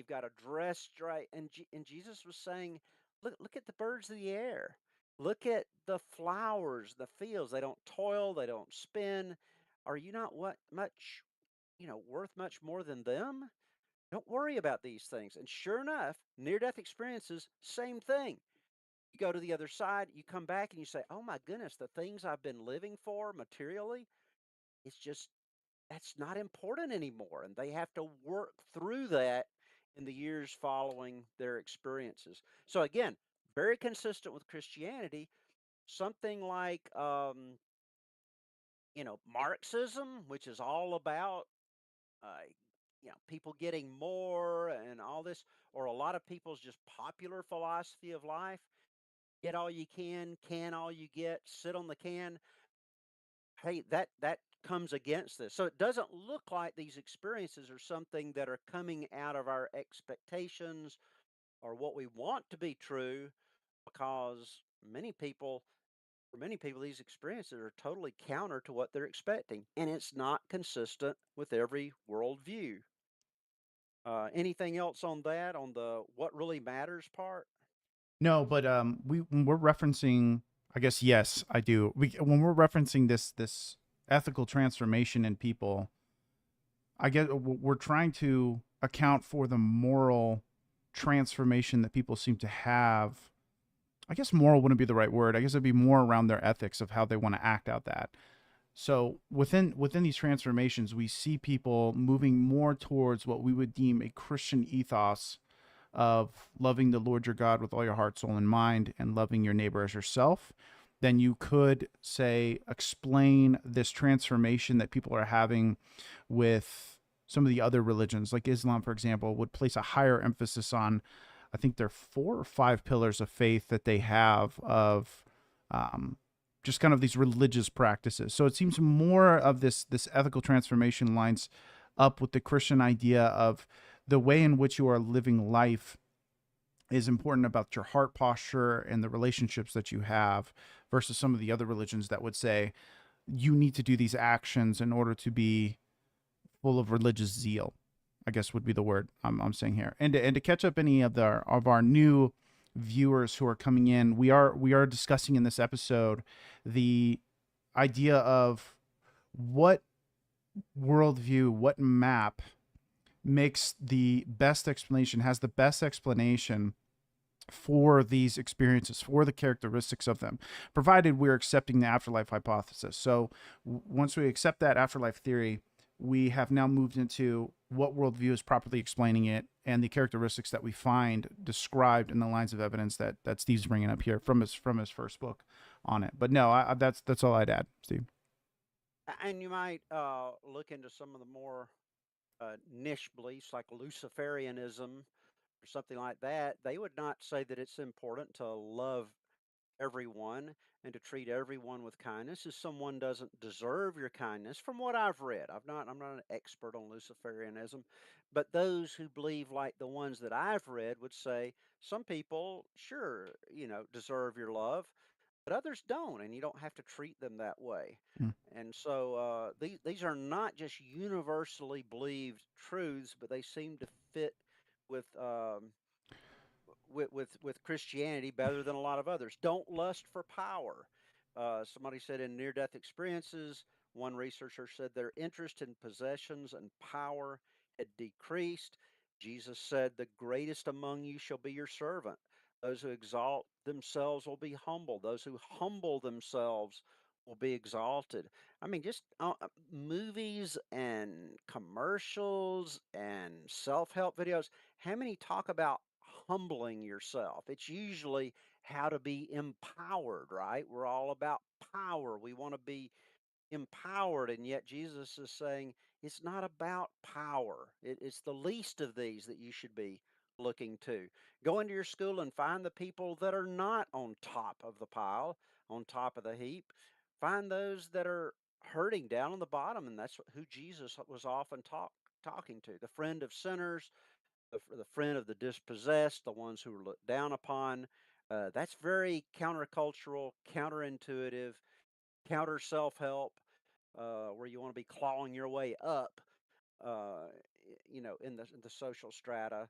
You've got to dress right. And Jesus was saying, look at the birds of the air. Look at the flowers, the fields. They don't toil, they don't spin. Are you not what much, worth much more than them? Don't worry about these things. And sure enough, near death experiences, same thing. You go to the other side, you come back and you say, oh my goodness, the things I've been living for materially, it's just, that's not important anymore. And they have to work through that in the years following their experiences. So again, very consistent with Christianity, something like, Marxism, which is all about, uh, people getting more and all this, or a lot of people's just popular philosophy of life. Get all you can all you get, sit on the can. Hey, that comes against this. So it doesn't look like these experiences are something that are coming out of our expectations or what we want to be true, because for many people, these experiences are totally counter to what they're expecting, and it's not consistent with every worldview. Anything else on that, on the what really matters part? No, but we when we're referencing, I guess yes, I do. When we're referencing this ethical transformation in people, I guess we're trying to account for the moral transformation that people seem to have. I guess moral wouldn't be the right word. I guess it'd be more around their ethics of how they want to act out that. So within these transformations, we see people moving more towards what we would deem a Christian ethos of loving the Lord your God with all your heart, soul, and mind, and loving your neighbor as yourself. Then you could say explain this transformation that people are having with some of the other religions, like Islam, for example, would place a higher emphasis on, I think there are 4 or 5 pillars of faith that they have of um, just kind of these religious practices. So it seems more of this ethical transformation lines up with the Christian idea of the way in which you are living life is important about your heart posture and the relationships that you have versus some of the other religions that would say you need to do these actions in order to be full of religious zeal, I guess would be the word I'm saying here. And to catch up any of our new viewers who are coming in, we are discussing in this episode the idea of what worldview, what map makes the best explanation, has the best explanation for these experiences, for the characteristics of them, provided we're accepting the afterlife hypothesis. So once we accept that afterlife theory, we have now moved into what worldview is properly explaining it and the characteristics that we find described in the lines of evidence that Steve's bringing up here from his first book on it. But no, that's all I'd add, Steve. And you might look into some of the more niche beliefs like Luciferianism or something like that. They would not say that it's important to love everyone and to treat everyone with kindness if someone doesn't deserve your kindness. From what I've read, I'm not an expert on Luciferianism, but those who believe like the ones that I've read would say some people sure, deserve your love, but others don't, and you don't have to treat them that way. Mm. And so these are not just universally believed truths, but they seem to fit with with Christianity better than a lot of others. Don't lust for power. Somebody said in near death experiences, one researcher said their interest in possessions and power had decreased. Jesus said, the greatest among you shall be your servant. Those who exalt themselves will be humbled. Those who humble themselves will be exalted. I mean, just movies and commercials and self help videos. How many talk about humbling yourself? It's usually how to be empowered, right? We're all about power. We want to be empowered. And yet Jesus is saying it's not about power, it's the least of these that you should be looking to. Go into your school and find the people that are not on top of the pile, on top of the heap. Find those that are hurting down on the bottom. And that's who Jesus was often talking to, the friend of sinners, the friend of the dispossessed, the ones who are looked down upon. That's very countercultural, counterintuitive, counter self help, where you want to be clawing your way up, uh, in the social strata.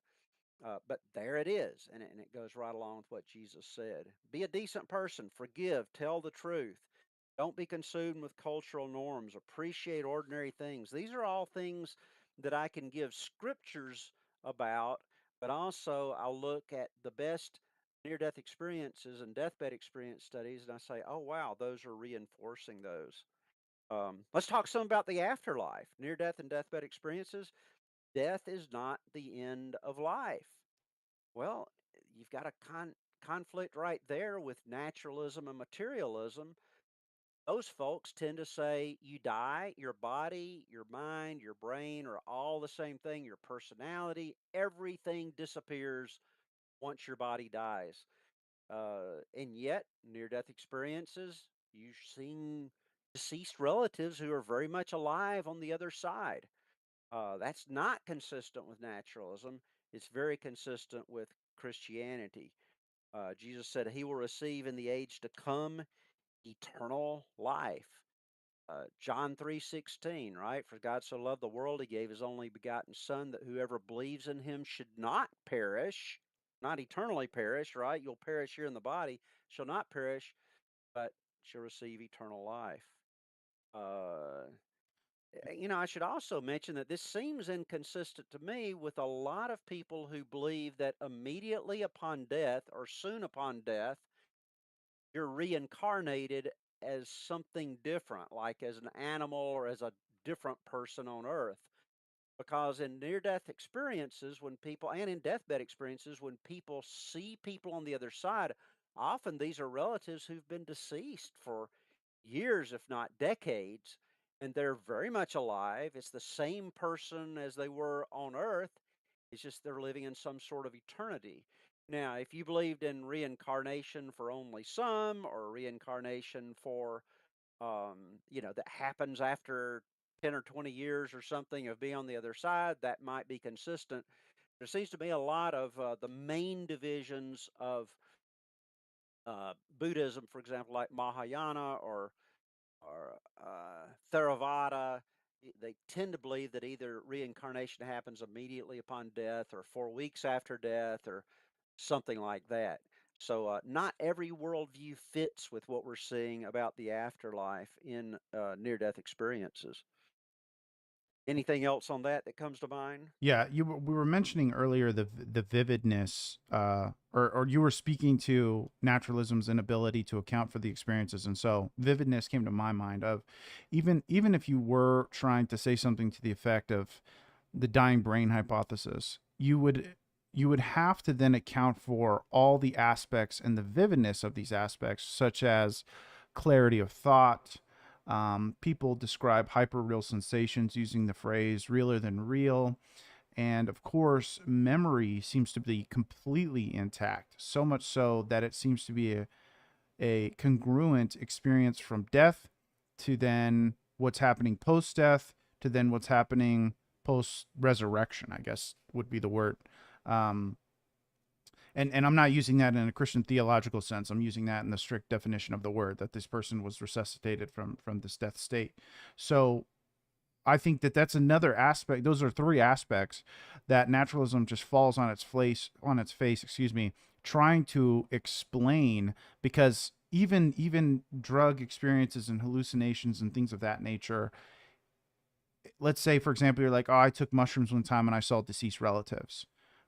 But there it is, and it goes right along with what Jesus said. Be a decent person, forgive, tell the truth. Don't be consumed with cultural norms, appreciate ordinary things. These are all things that I can give scriptures about, but also I'll look at the best near death experiences and deathbed experience studies, and I say, oh, wow, those are reinforcing those. Let's talk some about the afterlife, near death and deathbed experiences. Death is not the end of life. Well, you've got a conflict right there with naturalism and materialism. Those folks tend to say you die, your body, your mind, your brain are all the same thing, your personality, everything disappears once your body dies. And yet, near death experiences, you've seen deceased relatives who are very much alive on the other side. That's not consistent with naturalism. It's very consistent with Christianity. Jesus said he will receive in the age to come eternal life. John 3:16, right? For God so loved the world, he gave his only begotten Son, that whoever believes in him should not perish, not eternally perish, right? You'll perish here in the body, shall not perish, but shall receive eternal life. Uh, I should also mention that this seems inconsistent to me with a lot of people who believe that immediately upon death or soon upon death, you're reincarnated as something different, like as an animal or as a different person on earth. Because in near death experiences, when people, and in deathbed experiences, when people see people on the other side, often these are relatives who've been deceased for years, if not decades, and they're very much alive. It's the same person as they were on earth. It's just they're living in some sort of eternity. Now, if you believed in reincarnation for only some, or reincarnation for, that happens after 10 or 20 years or something of being on the other side, that might be consistent. There seems to be a lot of the main divisions of Buddhism, for example, like Mahayana or Theravada. They tend to believe that either reincarnation happens immediately upon death or 4 weeks after death or something like that. So, not every worldview fits with what we're seeing about the afterlife in near death experiences. Anything else on that that comes to mind? Yeah, we were mentioning earlier the vividness, or you were speaking to naturalism's inability to account for the experiences, and so vividness came to my mind of even if you were trying to say something to the effect of the dying brain hypothesis, you would have to then account for all the aspects and the vividness of these aspects, such as clarity of thought. People describe hyperreal sensations using the phrase realer than real. And of course, memory seems to be completely intact, so much so that it seems to be a congruent experience from death to then what's happening post death to then what's happening post resurrection, I guess would be the word. Um, and I'm not using that in a Christian theological sense. I'm using that in the strict definition of the word, that this person was resuscitated from this death state. So I think that that's another aspect. Those are three aspects that naturalism just falls on its face, excuse me, trying to explain, because even drug experiences and hallucinations and things of that nature. Let's say, for example, you're like, oh, I took mushrooms one time and I saw deceased relatives.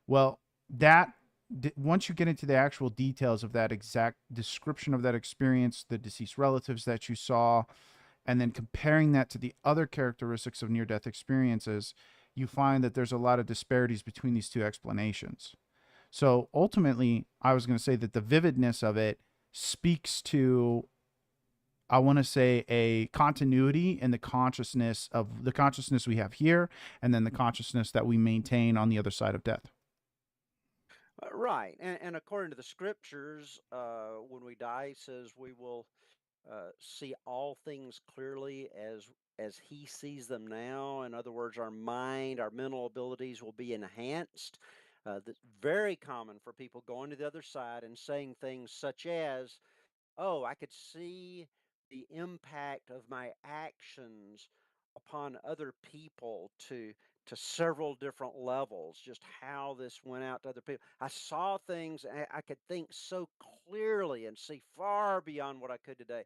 Well, that once you get into the actual details of that exact description of that experience, the deceased relatives that you saw, and then comparing that to the other characteristics of near death experiences, you find that there's a lot of disparities between these two explanations. So ultimately, I was going to say that the vividness of it speaks to, I want to say, a continuity in the consciousness we have here, and then the consciousness that we maintain on the other side of death. Right, and according to the scriptures, when we die, it says we will see all things clearly as He sees them now. In other words, our mind, our mental abilities will be enhanced. That's very common for people going to the other side and saying things such as, "Oh, I could see the impact of my actions upon other people to to several different levels, just how this went out to other people. I saw things, I could think so clearly and see far beyond what I could today.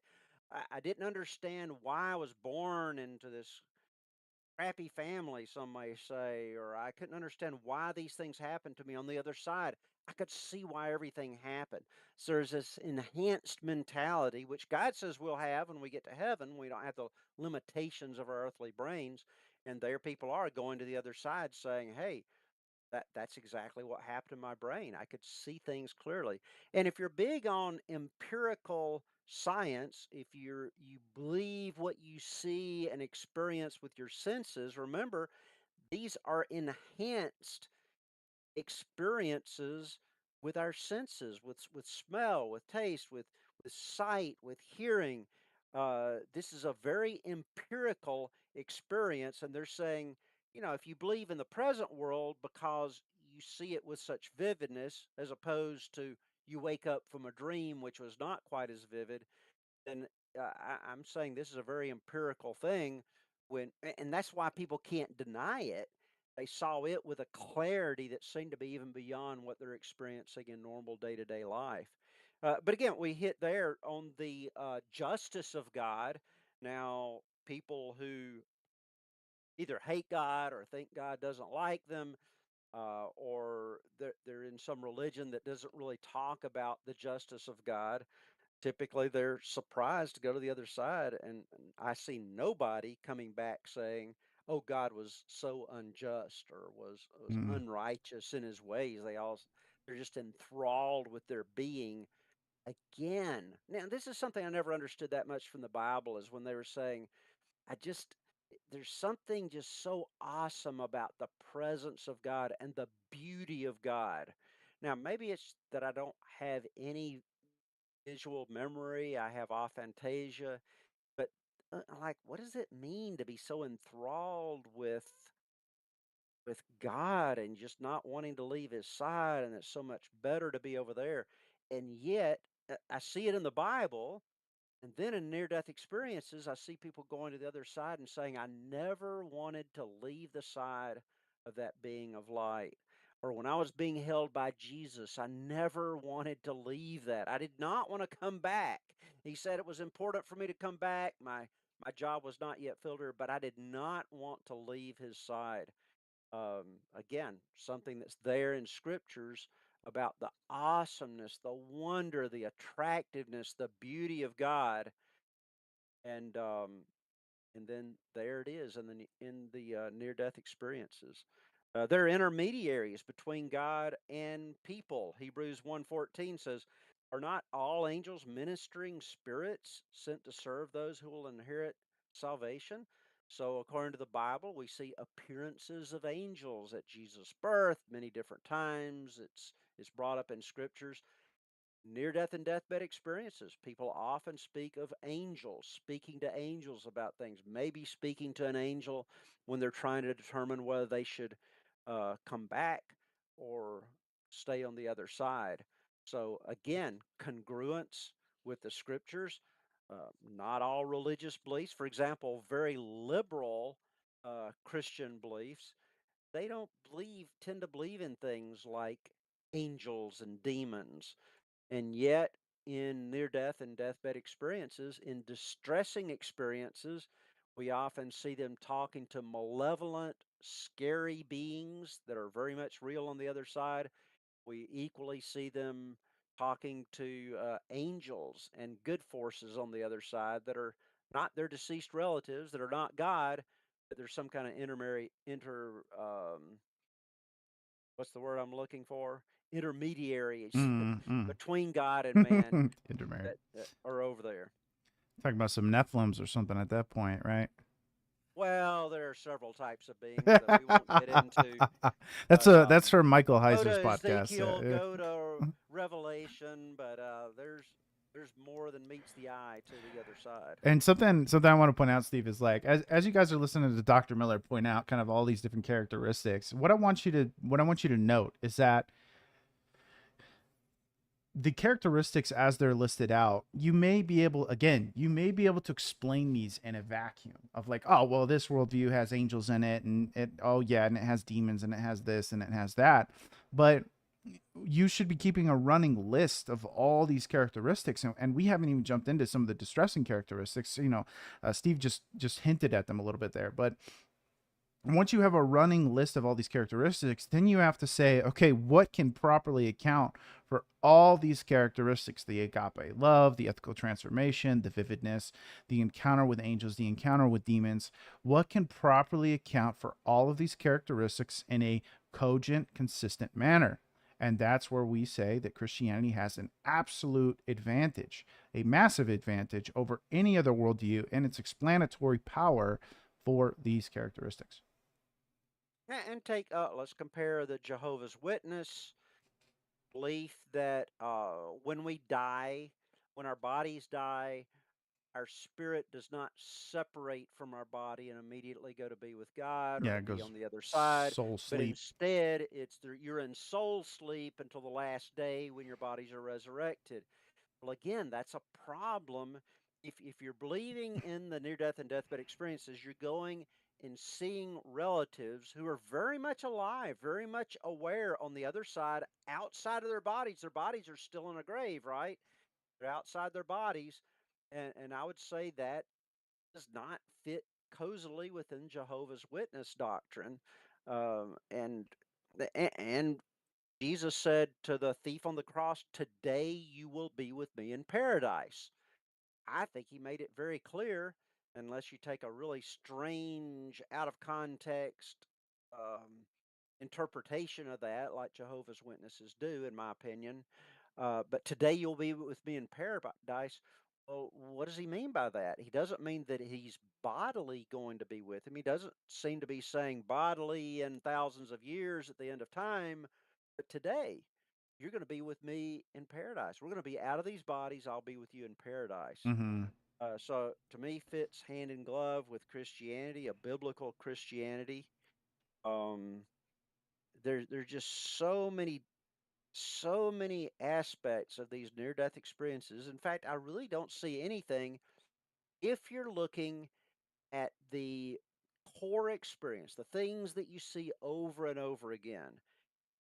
I didn't understand why I was born into this crappy family, some may say, or I couldn't understand why these things happened to me on the other side. I could see why everything happened. So there's this enhanced mentality, which God says we'll have when we get to heaven. We don't have the limitations of our earthly brains. And there people are going to the other side saying, hey, that's exactly what happened in my brain. I could see things clearly. And if you're big on empirical science, if you believe what you see and experience with your senses, remember these are enhanced experiences with our senses, with smell, with taste, with sight, with hearing. This is a very empirical experience, and they're saying, if you believe in the present world because you see it with such vividness, as opposed to you wake up from a dream which was not quite as vivid, then I'm saying this is a very empirical thing and that's why people can't deny it. They saw it with a clarity that seemed to be even beyond what they're experiencing in normal day-to-day life. But again, we hit there on the justice of God. Now, people who either hate God or think God doesn't like them, or they're in some religion that doesn't really talk about the justice of God, typically they're surprised to go to the other side, and I see nobody coming back saying, oh, God was so unjust or was Mm. unrighteous in his ways. They're just enthralled with their being again. Now, this is something I never understood that much from the Bible, is when they were saying, I just there's something just so awesome about the presence of God and the beauty of God. Now, maybe it's that I don't have any visual memory, I have aphantasia, but like, what does it mean to be so enthralled with God and just not wanting to leave his side, and it's so much better to be over there? And yet, I see it in the Bible, and then in near death experiences, I see people going to the other side and saying, I never wanted to leave the side of that being of light. Or when I was being held by Jesus, I never wanted to leave that. I did not want to come back. He said it was important for me to come back. My job was not yet filled here, but I did not want to leave his side. Again, something that's there in scriptures about the awesomeness, the wonder, the attractiveness, the beauty of God, and then there it is in the near death experiences. They're intermediaries between God and people. Hebrews 1:14 says, "Are not all angels ministering spirits sent to serve those who will inherit salvation?" So, according to the Bible, we see appearances of angels at Jesus' birth many different times. It's brought up in scriptures. Near death and deathbed experiences. People often speak of angels, speaking to angels about things, maybe speaking to an angel when they're trying to determine whether they should come back or stay on the other side. So, again, congruence with the scriptures. Not all religious beliefs, for example, very liberal Christian beliefs, they don't tend to believe in things like angels and demons, and yet, in near death and deathbed experiences, in distressing experiences, we often see them talking to malevolent, scary beings that are very much real on the other side. We equally see them talking to angels and good forces on the other side that are not their deceased relatives, that are not God, but there's some kind of what's the word I'm looking for? Intermediaries Mm. between God and man Intermarried. that are over there. Talking about some Nephilims or something at that point, right? Well, there are several types of beings that we won't get into, That's but a that's for Michael go Heiser's to podcast. Ezekiel, Yeah. go to Revelation, but there's more than meets the eye to the other side. And something I want to point out, Steve, is like as you guys are listening to Dr. Miller point out kind of all these different characteristics, what I want you to note is that the characteristics as they're listed out, you may be able, again, you may be able to explain these in a vacuum of like, oh, well, this worldview has angels in it, and it, oh yeah, and it has demons, and it has this, and it has that. But you should be keeping a running list of all these characteristics, and we haven't even jumped into some of the distressing characteristics. Steve just hinted at them a little bit there, but once you have a running list of all these characteristics, then you have to say, okay, what can properly account for all these characteristics? The agape love, the ethical transformation, the vividness, the encounter with angels, the encounter with demons. What can properly account for all of these characteristics in a cogent, consistent manner? And that's where we say that Christianity has an absolute advantage, a massive advantage over any other worldview and its explanatory power for these characteristics. And take, let's compare the Jehovah's Witness belief that when we die, when our bodies die, our spirit does not separate from our body and immediately go to be with God or Yeah, to it be goes on the other side, soul but sleep. instead you're in soul sleep until the last day when your bodies are resurrected. Well, again, that's a problem. If you're believing in the near death and deathbed experiences, you're going and seeing relatives who are very much alive, very much aware on the other side, outside of their bodies. Their bodies are still in a grave, right? They're outside their bodies. And I would say that does not fit cozily within Jehovah's Witness doctrine. And and Jesus said to the thief on the cross, "Today you will be with me in paradise." I think he made it very clear, unless you take a really strange, out of context um, interpretation of that, like Jehovah's Witnesses do, in my opinion. But today you'll be with me in paradise. Well, what does he mean by that? He doesn't mean that he's bodily going to be with him. He doesn't seem to be saying bodily in thousands of years at the end of time, but today you're going to be with me in paradise. We're going to be out of these bodies. I'll be with you in paradise. Mm-hmm. So to me, fits hand in glove with Christianity, a biblical Christianity. Um, there's just so many aspects of these near death experiences. In fact, I really don't see anything if you're looking at the core experience, the things that you see over and over again.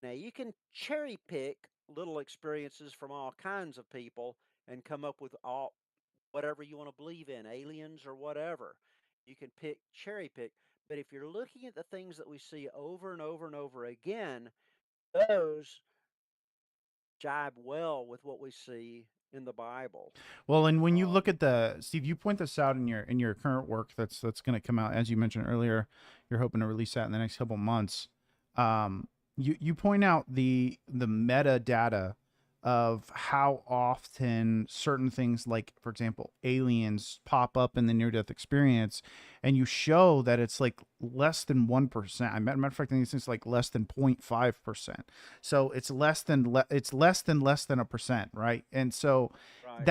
Now, you can cherry pick little experiences from all kinds of people and come up with all whatever you want to believe in, aliens or whatever. You can cherry pick. But if you're looking at the things that we see over and over and over again, those jibe well with what we see in the Bible. Well, and when you look Um, at the Steve, you point this out in your current work that's going to come out, as you mentioned earlier. You're hoping to release that in the next couple months. You point out the metadata of how often certain things, like for example aliens, pop up in the near death experience, and you show that it's like less than 1%. Matter of fact, I think it's like less than 0.5%. So it's less than a percent, right? And so right, right.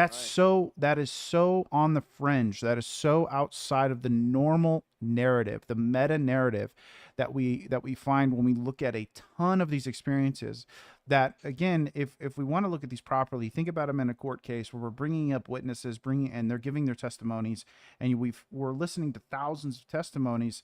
that is so on the fringe, that is so outside of the normal narrative, the meta narrative that we find when we look at a ton of these experiences. That again, if we want to look at these properly, think about them in a court case where we're bringing up witnesses, bringing and they're giving their testimonies, and we're listening to thousands of testimonies.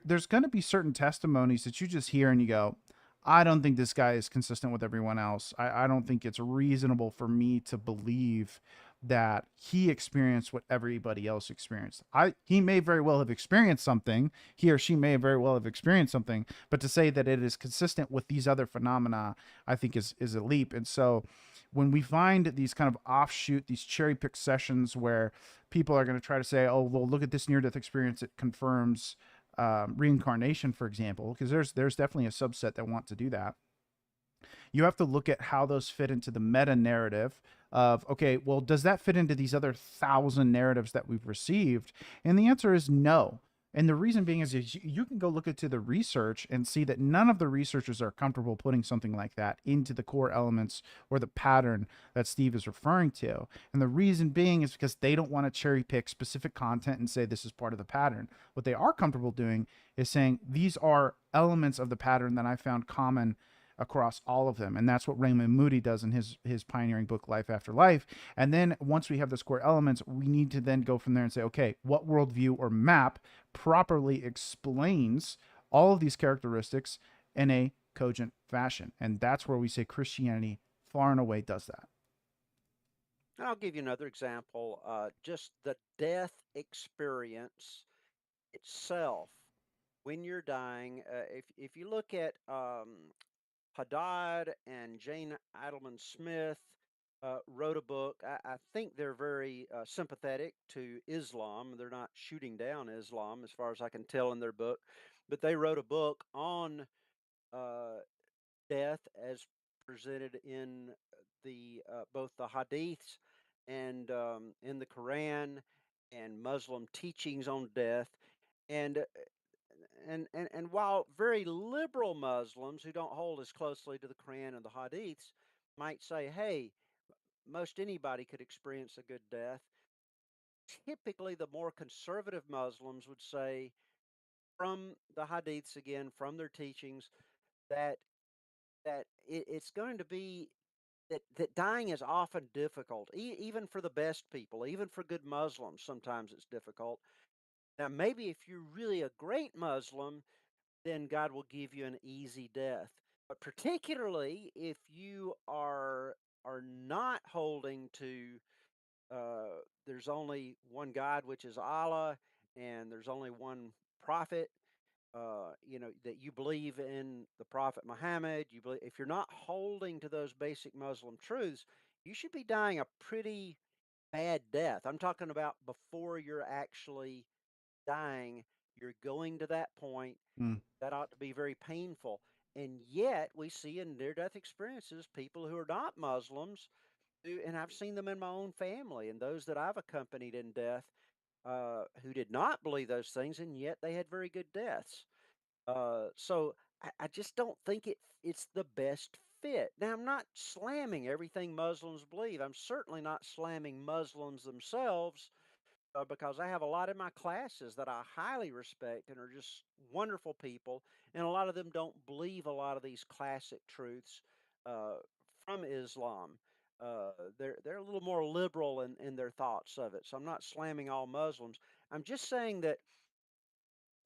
There's going to be certain testimonies that you just hear and you go, I don't think this guy is consistent with everyone else. I don't think it's reasonable for me to believe that he experienced what everybody else experienced. He may very well have experienced something. He or she may very well have experienced something, but to say that it is consistent with these other phenomena, I think is a leap. And so when we find these kind of offshoot, these cherry pick sessions where people are going to try to say, oh, well, look at this near death experience, it confirms reincarnation, for example, because there's definitely a subset that want to do that. You have to look at how those fit into the meta narrative of, okay, well, does that fit into these other 1,000 narratives that we've received? And the answer is no. And the reason being is you can go look into the research and see that none of the researchers are comfortable putting something like that into the core elements or the pattern that Steve is referring to. And the reason being is because they don't want to cherry pick specific content and say this is part of the pattern. What they are comfortable doing is saying these are elements of the pattern that I found common across all of them. And that's what Raymond Moody does in his pioneering book, Life After Life. And then once we have those core elements, we need to then go from there and say, okay, what worldview or map properly explains all of these characteristics in a cogent fashion? And that's where we say Christianity far and away does that. And I'll give you another example. Just the death experience itself when you're dying. If you look at Haddad and Jane Adelman Smith wrote a book. I think they're very sympathetic to Islam. They're not shooting down Islam, as far as I can tell in their book, but they wrote a book on uh, death as presented in the both the Hadiths and in the Quran and Muslim teachings on death. And and while very liberal Muslims who don't hold as closely to the Quran and the Hadiths might say, hey, most anybody could experience a good death, typically the more conservative Muslims would say, from the Hadiths again, from their teachings, that it's going to be that dying is often difficult, even for the best people, even for good Muslims. Sometimes it's difficult. Now, maybe if you're really a great Muslim, then God will give you an easy death. But particularly if you are not holding to there's only one God, which is Allah, and there's only one prophet. That you believe in the Prophet Muhammad. You believe if you're not holding to those basic Muslim truths, you should be dying a pretty bad death. I'm talking about before you're actually dying. You're going to that point Mm, that ought to be very painful. And yet, we see in near death experiences people who are not Muslims, and I've seen them in my own family and those that I've accompanied in death who did not believe those things, and yet they had very good deaths. So I just don't think it's the best fit. Now, I'm not slamming everything Muslims believe. I'm certainly not slamming Muslims themselves because I have a lot in my classes that I highly respect and are just wonderful people, and a lot of them don't believe a lot of these classic truths uh, from Islam. They're a little more liberal in their thoughts of it. So I'm not slamming all Muslims. I'm just saying that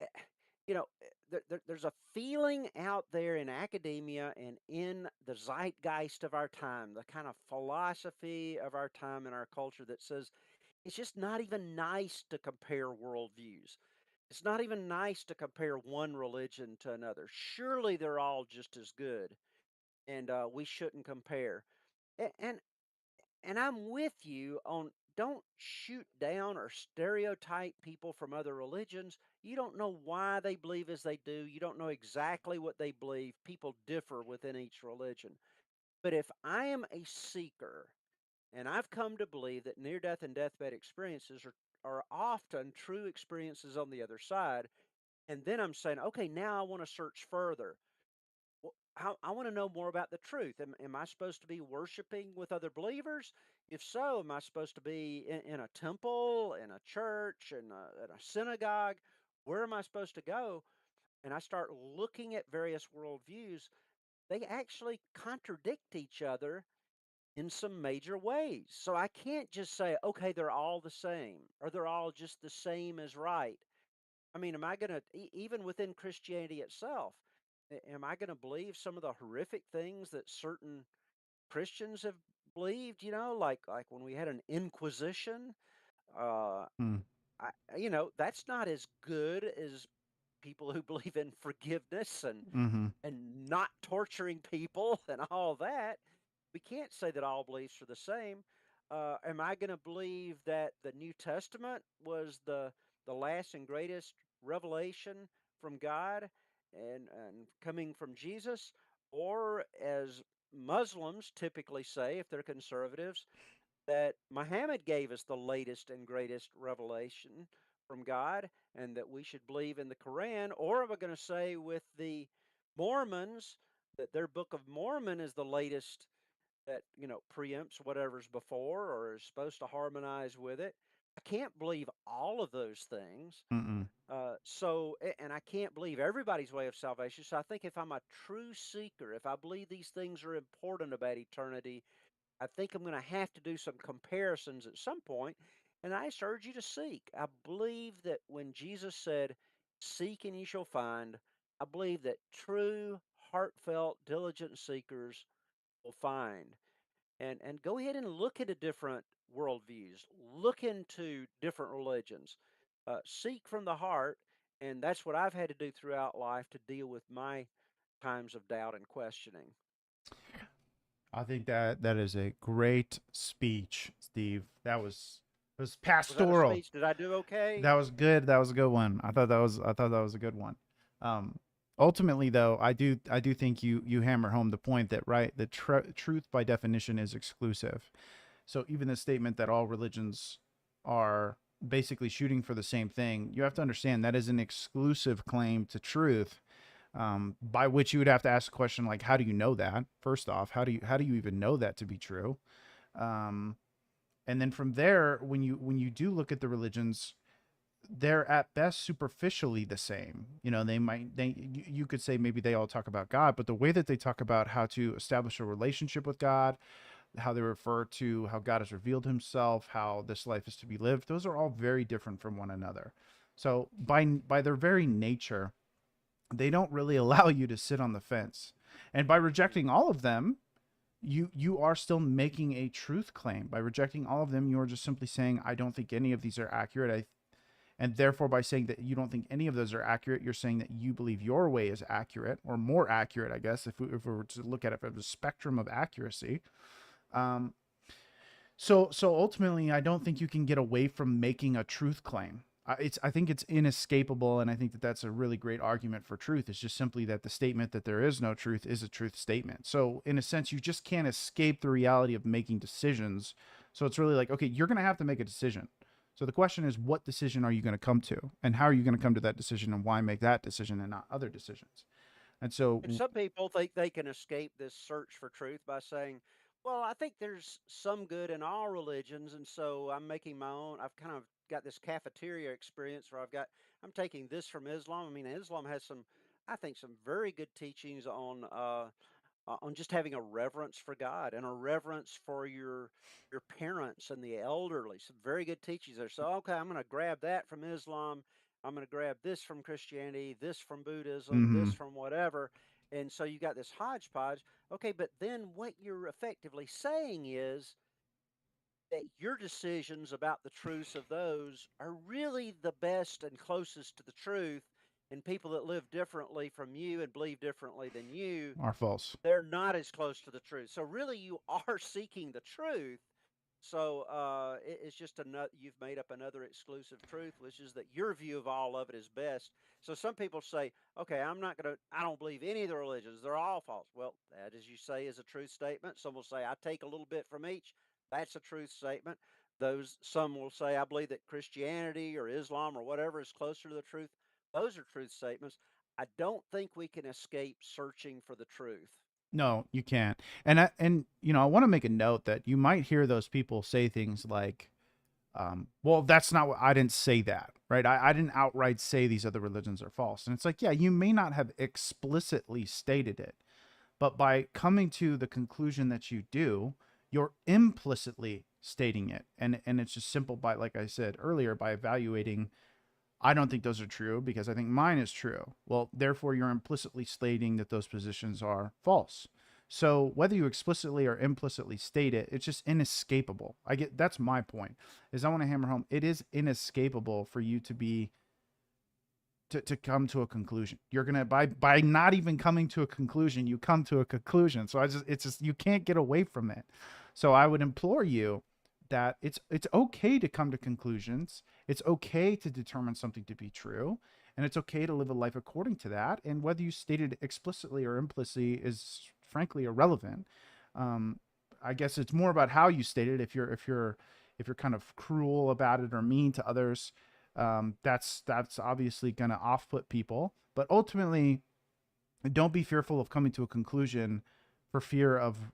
eh, there's a feeling out there in academia and in the zeitgeist of our time, the kind of philosophy of our time and our culture that says it's just not even nice to compare worldviews. It's not even nice to compare one religion to another. Surely they're all just as good, and we shouldn't compare. And and I'm with you on don't shoot down or stereotype people from other religions. You don't know why they believe as they do. You don't know exactly what they believe. People differ within each religion. But if I am a seeker and I've come to believe that near death and deathbed experiences are often true experiences on the other side, and then I'm saying, okay, now I want to search further. Well, I want to know more about the truth. Am I supposed to be worshiping with other believers? If so, am I supposed to be in a temple, in a church, in a synagogue? Where am I supposed to go? And I start looking at various worldviews. They actually contradict each other in some major ways. So I can't just say, okay, they're all the same or they're all just the same as right. I mean, am I going to, even within Christianity itself, am I going to believe some of the horrific things that certain Christians have believed, like when we had an inquisition? Uh, mm, that's not as good as people who believe in forgiveness mm-hmm, and not torturing people and all that. We can't say that all beliefs are the same. Am I going to believe that the New Testament was the last and greatest revelation from God and coming from Jesus, or as Muslims typically say, if they're conservatives, that Muhammad gave us the latest and greatest revelation from God, and that we should believe in the Quran? Or am I going to say with the Mormons that their Book of Mormon is the latest that preempts whatever's before or is supposed to harmonize with it? I can't believe all of those things. Mm-mm. And I can't believe everybody's way of salvation. So I think if I'm a true seeker, if I believe these things are important about eternity, I think I'm going to have to do some comparisons at some point. And I just urge you to seek. I believe that when Jesus said, "Seek and ye shall find," I believe that true, heartfelt, diligent seekers will find. And go ahead and look into different worldviews, look into different religions, seek from the heart. And that's what I've had to do throughout life to deal with my times of doubt and questioning. I think that is a great speech, Steve. It was Was that a pastoral. speech? Did I do okay? That was good. That was a good one. I thought that was a good one. Ultimately, though, I do think you hammer home the point that right, the truth by definition is exclusive. So even the statement that all religions are basically shooting for the same thing, you have to understand that is an exclusive claim to truth. By which you would have to ask the question like, how do you know that? First off, how do you even know that to be true? Um, and then from there, when you do look at the religions, they're at best superficially the same. You know, you could say maybe they all talk about God, but the way that they talk about how to establish a relationship with God, how they refer to how God has revealed himself, how this life is to be lived, those are all very different from one another. So by their very nature, they don't really allow you to sit on the fence. And by rejecting all of them, you are still making a truth claim. By rejecting all of them, you are just simply saying, I don't think any of these are accurate. And therefore, by saying that you don't think any of those are accurate, you're saying that you believe your way is accurate, or more accurate, I guess, if we were to look at it from the spectrum of accuracy. Um, so ultimately, I don't think you can get away from making a truth claim. I think it's inescapable, and I think that that's a really great argument for truth. It's just simply that the statement that there is no truth is a truth statement. So in a sense, you just can't escape the reality of making decisions. So it's really like, okay, you're going to have to make a decision. So the question is, what decision are you going to come to, and how are you going to come to that decision, and why make that decision and not other decisions? And so, And some people think they can escape this search for truth by saying, well, I think there's some good in all religions. And so I'm making my own. I've kind of got this cafeteria experience where I'm taking this from Islam. I mean, Islam has some, I think, some very good teachings on just having a reverence for God and a reverence for your parents and the elderly. Some very good teachings there. So okay, I'm going to grab that from Islam. I'm going to grab this from Christianity, this from Buddhism, this mm-hmm, from whatever. And so you got this hodgepodge. Okay, but then what you're effectively saying is that your decisions about the truths of those are really the best and closest to the truth. And people that live differently from you and believe differently than you, are false. they're not as close to the truth. So really, you are seeking the truth. So it's just another. You've made up another exclusive truth, which is that your view of all of it is best. So some people say, "Okay, I'm not going to. I don't believe any of the religions. They're all false." Well, that, as you say, is a truth statement. Some will say, "I take a little bit from each." That's a truth statement. Those some will say, "I believe that Christianity or Islam or whatever is closer to the truth." Those are truth statements. I don't think we can escape searching for the truth. No, you can't. And you know, I want to make a note that you might hear those people say things like, well, that's not what I didn't say that, right? I didn't outright say these other religions are false. And it's like, yeah, you may not have explicitly stated it, but by coming to the conclusion that you do, you're implicitly stating it. And it's just simple by, like I said earlier, by evaluating, I don't think those are true because I think mine is true. Well, therefore, you're implicitly stating that those positions are false. So whether you explicitly or implicitly state it, it's just inescapable. I get that's my point. Is I want to hammer home it is inescapable for you to be to come to a conclusion. You're gonna by not even coming to a conclusion, you come to a conclusion. So it's just you can't get away from it. So I would implore you that it's okay to come to conclusions. It's okay to determine something to be true, and it's okay to live a life according to that. And whether you state it explicitly or implicitly is frankly irrelevant. Um, I guess it's more about how you state it. If you're kind of cruel about it or mean to others, that's obviously going to off put people. But ultimately, don't be fearful of coming to a conclusion for fear of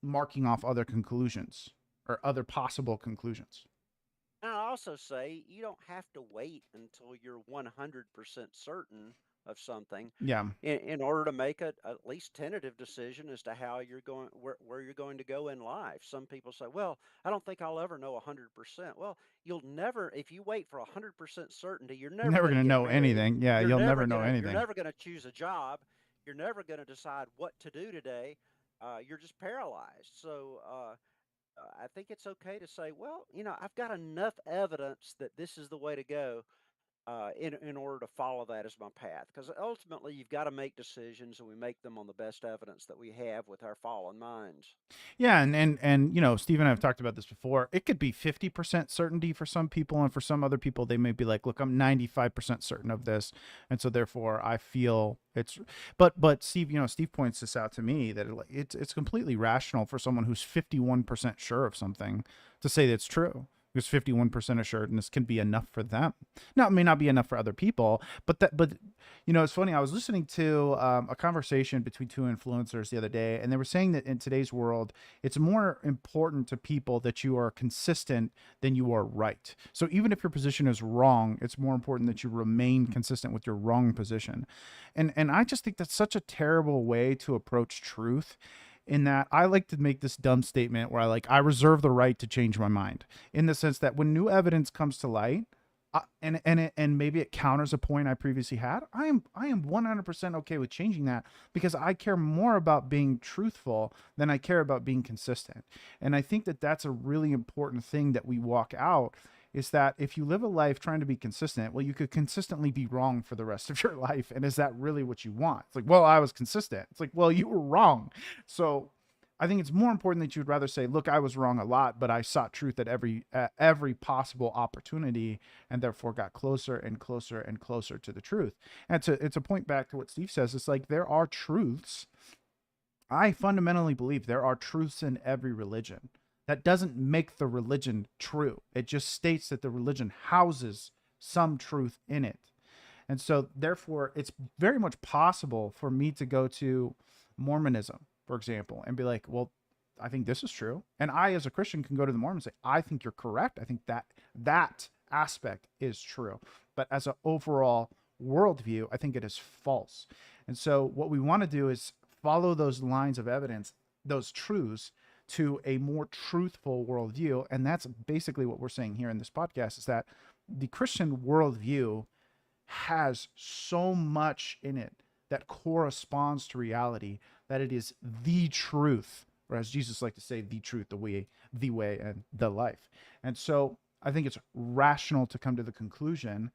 marking off other conclusions or other possible conclusions. also say you don't have to wait until you're 100% certain of something Yeah. in order to make a at least tentative decision as to how you're going, where you're going to go in life. Some people say, well, I don't think I'll ever know 100%. Well, you'll never, if you wait for 100% certainty, you're You're never never going to gonna get know married. anything. Yeah, you'll never know You're anything. never going to choose a job. You're never going to decide what to do today. You're just paralyzed. So, I think it's okay to say, well, I've got enough evidence that this is the way to go, in order to follow that as my path. Because ultimately, you've got to make decisions, and we make them on the best evidence that we have with our fallen minds. Yeah, and Steve and I have talked about this before. It could be 50% certainty for some people, and for some other people, they may be like, "Look, I'm 95% certain of this, and so therefore I feel it's." But Steve, Steve points this out to me that it's completely rational for someone who's 51% sure of something to say that's true. Because 51% assuredness can be enough for them. Now, it may not be enough for other people, but it's funny. I was listening to a conversation between two influencers the other day, and they were saying that in today's world, it's more important to people that you are consistent than you are right. So even if your position is wrong, it's more important that you remain consistent with your wrong position. And I just think that's such a terrible way to approach truth, in that I like to make this dumb statement where I reserve the right to change my mind, in the sense that when new evidence comes to light, and maybe it counters a point I previously had, I am 100% okay with changing that, because I care more about being truthful than I care about being consistent. And I think that that's a really important thing that we walk out, is that if you live a life trying to be consistent, well, you could consistently be wrong for the rest of your life. And is that really what you want? It's like, well, I was consistent. It's like, well, you were wrong. So I think it's more important that you'd rather say, look, I was wrong a lot, but I sought truth at every possible opportunity, and therefore got closer and closer and closer to the truth. And it's a point back to what Steve says. It's like, there are truths. I fundamentally believe there are truths in every religion. That doesn't make the religion true. It just states that the religion houses some truth in it. And so therefore, it's very much possible for me to go to Mormonism, for example, and be like, well, I think this is true. And I, as a Christian, can go to the Mormon and say, I think you're correct. I think that aspect is true. But as an overall worldview, I think it is false. And so what we want to do is follow those lines of evidence, those truths, to a more truthful worldview. And that's basically what we're saying here in this podcast, is that the Christian worldview has so much in it that corresponds to reality, that it is the truth, or as Jesus liked to say, the truth, the way, and the life. And so I think it's rational to come to the conclusion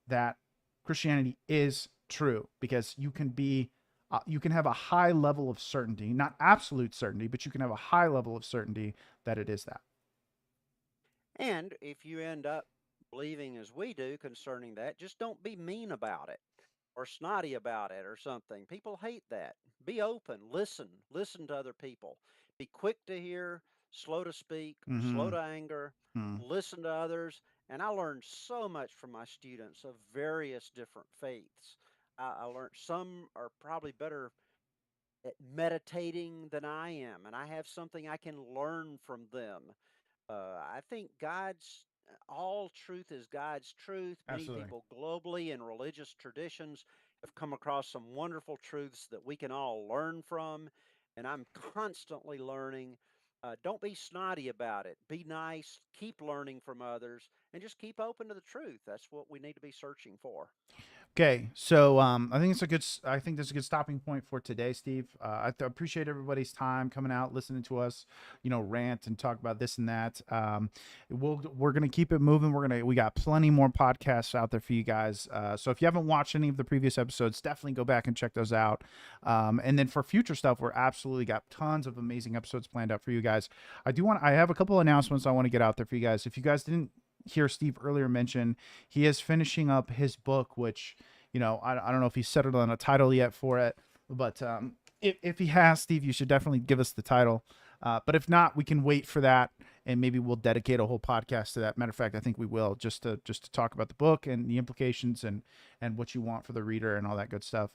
that Christianity is true, because you can have a high level of certainty, not absolute certainty, but you can have a high level of certainty that it is that. And if you end up believing as we do concerning that, just don't be mean about it or snotty about it or something. People hate that. Be open, listen to other people. Be quick to hear, slow to speak, slow Mm-hmm. to anger, Mm. listen to others. And I learned so much from my students of various different faiths. I learned some are probably better at meditating than I am, and I have something I can learn from them. I think all truth is God's truth. Many Absolutely. people globally in religious traditions have come across some wonderful truths that we can all learn from, and I'm constantly learning. Don't be snotty about it. Be nice. Keep learning from others, and just keep open to the truth. That's what we need to be searching for. Okay, so I think I think that's a good stopping point for today, Steve. Appreciate everybody's time coming out, listening to us, rant and talk about this and that. We're gonna keep it moving. We got plenty more podcasts out there for you guys. So if you haven't watched any of the previous episodes, definitely go back and check those out. And then for future stuff, we're absolutely got tons of amazing episodes planned out for you guys. I have a couple announcements I want to get out there for you guys. If you guys didn't hear Steve earlier mention, he is finishing up his book, which, I don't know if he's settled on a title yet for it, but if he has, Steve, you should definitely give us the title. But if not, we can wait for that, and maybe we'll dedicate a whole podcast to that. Matter of fact, I think we will, just to talk about the book and the implications and what you want for the reader and all that good stuff.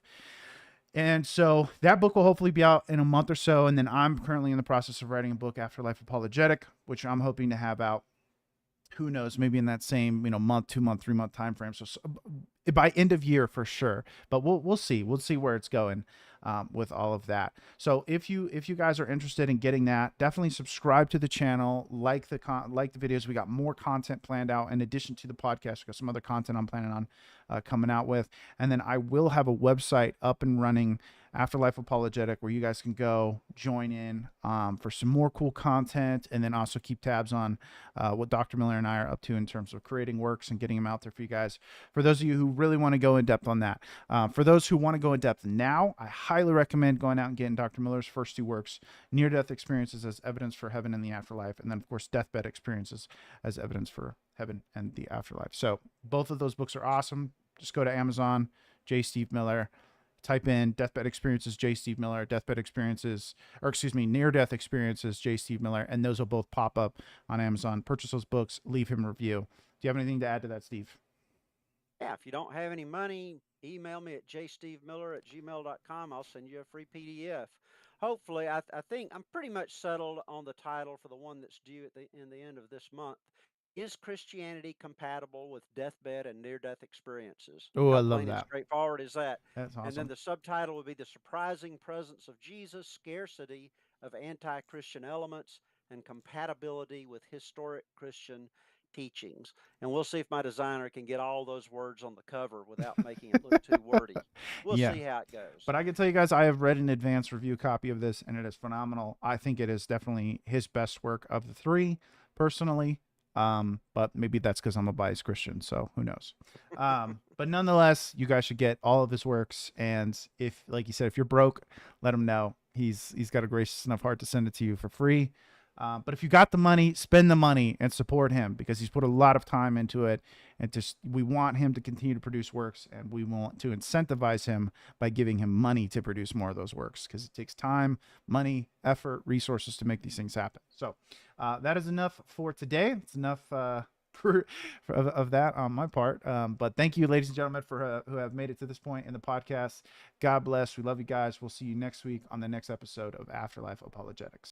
And so that book will hopefully be out in a month or so. And then I'm currently in the process of writing a book, Afterlife Apologetic, which I'm hoping to have out who knows, maybe in that same, month, 2 month, 3 month time frame. So, by end of year for sure, but we'll see. We'll see where it's going with all of that. So if you guys are interested in getting that, definitely subscribe to the channel, like the videos. We got more content planned out in addition to the podcast. We got some other content I'm planning on coming out with, and then I will have a website up and running, Afterlife Apologetic, where you guys can go join in for some more cool content, and then also keep tabs on what Dr. Miller and I are up to in terms of creating works and getting them out there for you guys. For those of you who really want to go in depth on that, for those who want to go in depth now, I highly recommend going out and getting Dr. Miller's first two works: Near-Death Experiences as Evidence for Heaven and the Afterlife, and then of course Deathbed Experiences as Evidence for Heaven and the Afterlife. So both of those books are awesome. Just go to Amazon, J. Steve Miller. Type in Deathbed Experiences, J. Steve Miller, Deathbed Experiences, or excuse me, Near Death Experiences, J. Steve Miller, and those will both pop up on Amazon. Purchase those books, leave him a review. Do you have anything to add to that, Steve? Yeah, if you don't have any money, email me at jstevemiller@gmail.com. I'll send you a free PDF. Hopefully, I think I'm pretty much settled on the title for the one that's due in the end of this month. Is Christianity compatible with deathbed and near-death experiences? Oh, I How love plain and that. straightforward is that? That's And then awesome. the subtitle would be The Surprising Presence of Jesus, Scarcity of Anti-Christian Elements, and Compatibility with Historic Christian Teachings. And we'll see if my designer can get all those words on the cover without making it look too wordy. We'll Yeah. see how it goes. But I can tell you guys, I have read an advanced review copy of this, and it is phenomenal. I think it is definitely his best work of the three, personally. But maybe that's because I'm a biased Christian, so who knows? But nonetheless, you guys should get all of his works. And if, like you said, if you're broke, let him know. He's got a gracious enough heart to send it to you for free. But if you got the money, spend the money and support him, because he's put a lot of time into it. And just, we want him to continue to produce works, and we want to incentivize him by giving him money to produce more of those works, because it takes time, money, effort, resources to make these things happen. So that is enough for today. It's enough of that on my part. But thank you, ladies and gentlemen, for who have made it to this point in the podcast. God bless. We love you guys. We'll see you next week on the next episode of Afterlife Apologetics.